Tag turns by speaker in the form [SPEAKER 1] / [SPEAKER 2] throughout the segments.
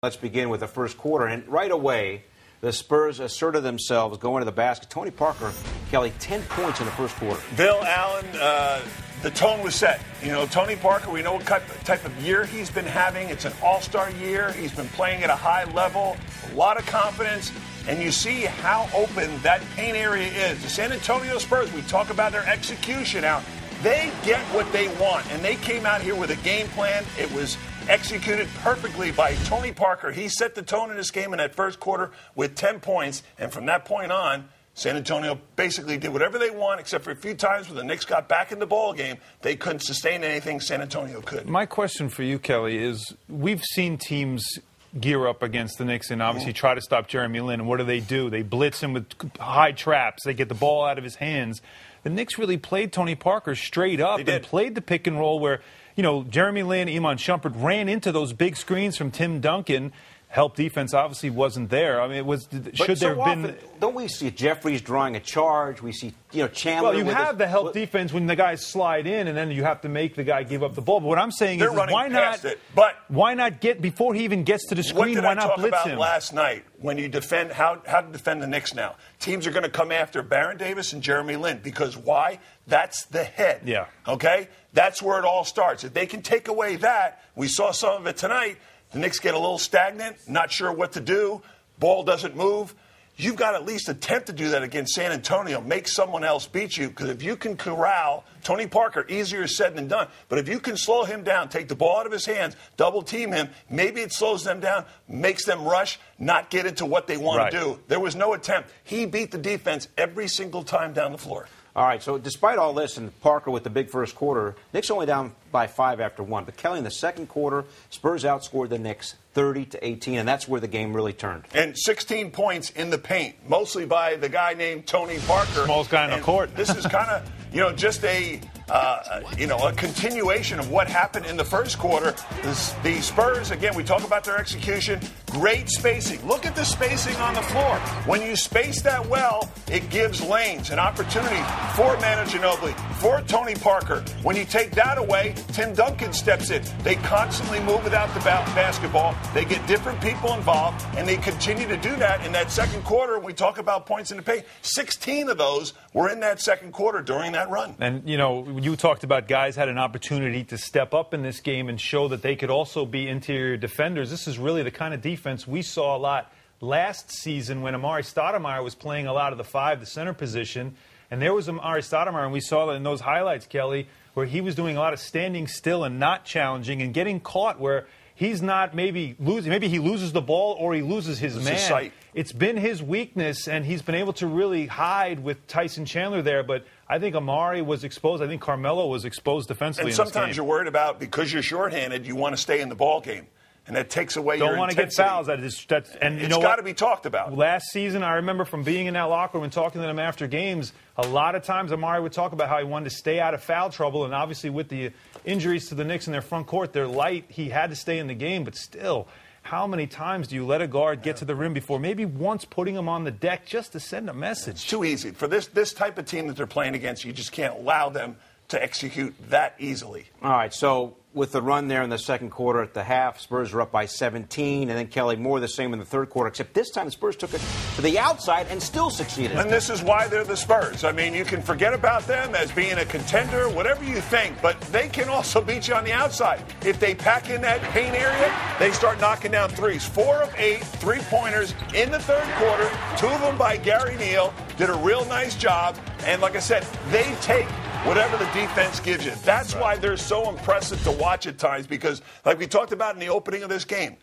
[SPEAKER 1] Let's begin with the first quarter. And right away, the Spurs asserted themselves going to the basket. Tony Parker, Kelly, 10 points in the first quarter.
[SPEAKER 2] Bill Allen, the tone was set. You know, Tony Parker, we know what type of year he's been having. It's an all-star year. He's been playing at a high level, a lot of confidence. And you see how open that paint area is. The San Antonio Spurs, we talk about their execution now. They get what they want, and they came out here with a game plan. It was executed perfectly by Tony Parker. He set the tone in this game in that first quarter with 10 points, and from that point on, San Antonio basically did whatever they want, except for a few times when the Knicks got back in the ball game. They couldn't sustain anything San Antonio could.
[SPEAKER 3] My question for you, Kelly, is we've seen teams gear up against the Knicks and obviously try to stop Jeremy Lin. And what do? They blitz him with high traps. They get the ball out of his hands. The Knicks really played Tony Parker straight up and played the pick and roll where, you know, Jeremy Lin, Iman Shumpert ran into those big screens from Tim Duncan. Help defense obviously wasn't there. I mean, it was. Should there have been?
[SPEAKER 1] Don't we see Jeffries drawing a charge? We see, Chandler.
[SPEAKER 3] Well, you have the help defense when the guys slide in, and then you have to make the guy give up the ball. But what I'm saying is why not? Why not get before he even gets to the screen? Why not blitz him?
[SPEAKER 2] Last night when you defend how to defend the Knicks now? Teams are going to come after Baron Davis and Jeremy Lin because why? That's the head.
[SPEAKER 3] Yeah.
[SPEAKER 2] Okay. That's where it all starts. If they can take away that, we saw some of it tonight. The Knicks get a little stagnant, not sure what to do, ball doesn't move. You've got to at least attempt to do that against San Antonio, make someone else beat you, because if you can corral Tony Parker, easier said than done, but if you can slow him down, take the ball out of his hands, double team him, maybe it slows them down, makes them rush, not get into what they want to do. There was no attempt. He beat the defense every single time down the floor.
[SPEAKER 1] All right, so despite all this, and Parker with the big first quarter, Knicks only down by 5 after 1. But Kelly, in the second quarter, Spurs outscored the Knicks 30-18, and that's where the game really turned.
[SPEAKER 2] And 16 points in the paint, mostly by the guy named Tony Parker.
[SPEAKER 3] Smallest guy on the court.
[SPEAKER 2] This is kind of, just a continuation of what happened in the first quarter. The Spurs, again, we talk about their execution, great spacing. Look at the spacing on the floor. When you space that well, it gives lanes, an opportunity for Manu Ginobili, for Tony Parker. When you take that away, Tim Duncan steps in. They constantly move without the basketball. They get different people involved, and they continue to do that in that second quarter. We talk about points in the paint. 16 of those were in that second quarter during that run.
[SPEAKER 3] And, you talked about guys had an opportunity to step up in this game and show that they could also be interior defenders. This is really the kind of defense we saw a lot last season when Amari Stoudemire was playing a lot of the 5, the center position. And there was Amari Stoudemire, and we saw that in those highlights, Kelly, where he was doing a lot of standing still and not challenging and getting caught where he's not maybe losing. Maybe he loses the ball or he loses his man.
[SPEAKER 2] His sight.
[SPEAKER 3] It's been his weakness, and he's been able to really hide with Tyson Chandler there. But I think Amari was exposed. I think Carmelo was exposed defensively.
[SPEAKER 2] And sometimes you're worried about, because you're shorthanded, you want to stay in the ball game. And that takes away
[SPEAKER 3] your
[SPEAKER 2] intensity.
[SPEAKER 3] Don't want to get fouls. And
[SPEAKER 2] it's got to be talked about.
[SPEAKER 3] Last season, I remember from being in that locker room and talking to them after games, a lot of times Amari would talk about how he wanted to stay out of foul trouble. And obviously with the injuries to the Knicks in their front court, they're light. He had to stay in the game. But still, how many times do you let a guard get to the rim before maybe once putting him on the deck just to send a message?
[SPEAKER 2] It's too easy. For this type of team that they're playing against, you just can't allow them to execute that easily.
[SPEAKER 1] All right, so with the run there in the second quarter at the half, Spurs were up by 17, and then, Kelly, more the same in the third quarter, except this time the Spurs took it to the outside and still succeeded.
[SPEAKER 2] And this is why they're the Spurs. I mean, you can forget about them as being a contender, whatever you think, but they can also beat you on the outside. If they pack in that paint area, they start knocking down threes. 4 of 8 three-pointers in the third quarter, 2 of them by Gary Neal, did a real nice job, and like I said, they take whatever the defense gives you. That's why they're so impressive to watch at times, because like we talked about in the opening of this game,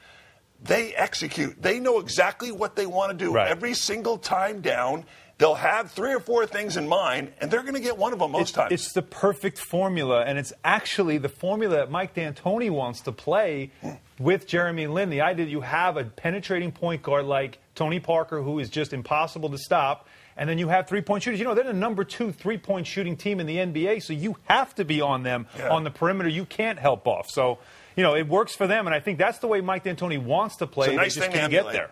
[SPEAKER 2] they execute. They know exactly what they want to do. Every single time down, they'll have 3 or 4 things in mind, and they're going to get one of them most times.
[SPEAKER 3] It's the perfect formula, and it's actually the formula that Mike D'Antoni wants to play with Jeremy Lin. The idea that you have a penetrating point guard like Tony Parker, who is just impossible to stop, and then you have three-point shooters. They're the number 2 three-point shooting team in the NBA, so you have to be on them on the perimeter. You can't help off. So, it works for them, and I think that's the way Mike D'Antoni wants to play.
[SPEAKER 2] It's a nice
[SPEAKER 3] they just
[SPEAKER 2] thing
[SPEAKER 3] can't
[SPEAKER 2] to
[SPEAKER 3] get there.